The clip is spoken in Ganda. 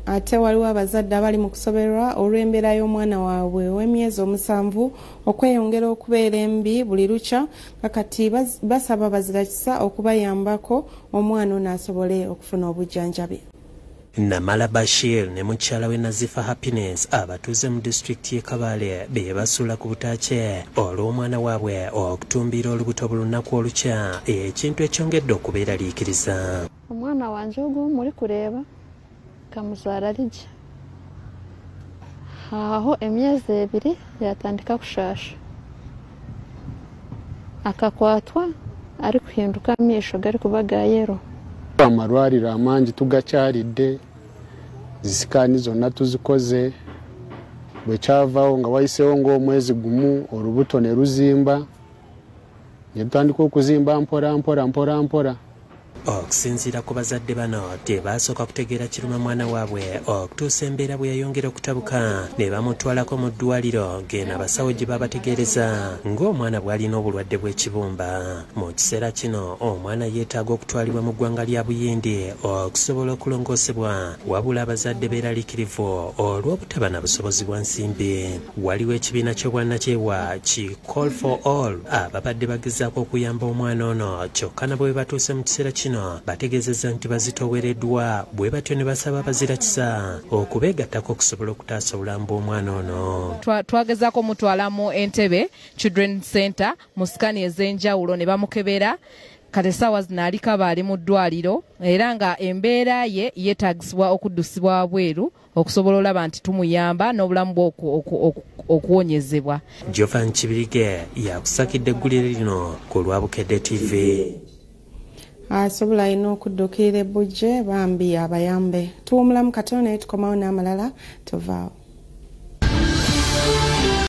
ate waliwo abazadde abali mu kusoberwa olw'embeera y'omwana waabwe ow'emyezi 7 okweyongera okubeera embi buli lukya kakati basaba abazira okubayambako omwana ono asobole okufuna obujjanjabi. Namala Bashir ne mukyala we Nazifa Happiness abatuuze mu disitulikiti y'e Kabale be basuula ku butaache olw'omwana waabwe okutumbira olubuto bulunaku olukya ekintu ekyongedde okubeeraliikiriza. Omwana wanje ogu muri kureeba kamuzaara ligi aho emyezi 2 yatandika kushasha akakwatwa ari kuhinduka amisho gari kuba ga yero. Amarwariro amangi tugakyaridde zisikani zonna tuzikoze bwe kyavaho nga wayiseho ng'omwezi gumu olubuto ne ruzimba ne tutandika okuzimba mpora. Okusinziira ku bazadde bano tebasooka kutegeera kiruma mwana waabwe okutuusa embeera bwe yayongera okutabuka ne bamutwalako mu ddwaliro ng'eno abasawo gye babategeereza ng'omwana bw'alina obulwadde bw'ekibumba. Mu kiseera kino omwana yeetaaga okutwalibwa mu ggwanga lya Buyindi okusobola okulongoosebwa wabula abazadde beeraliikirivu olw'obutaba na busobozi bwa nsimbi. Waliwo ekibiina ky'obwannakyewa ki Call for All ababadde bagezaako okuyamba omwana ono kyokka nabo bwe batuuse mu kiseera kino bategeezezza nti bazitowereddwa bwe batyo ne basaba abazira kisa okubeegattako okusobola okutaasa obulamu bw'omwana ono. Twagezaako mutwala mu Entebbe Children Center mu sikani ez'enjawulo ne bamukebera kati essaawa zino aliko abaali mu ddwaliro era nga embeera ye yeetaagisibwa okuddusibwa wabweru okusobola olaba nti tumuyamba n'obulamu bwe okuwonyezebwa. Jovan Kibirige yakusakidde eggulire lino ku Lwabukedde TV. Asobola ino okuddukira ebbujje bambi abayambe. Tuwumulamu katono naye tukomawo n'amalala tovaawo.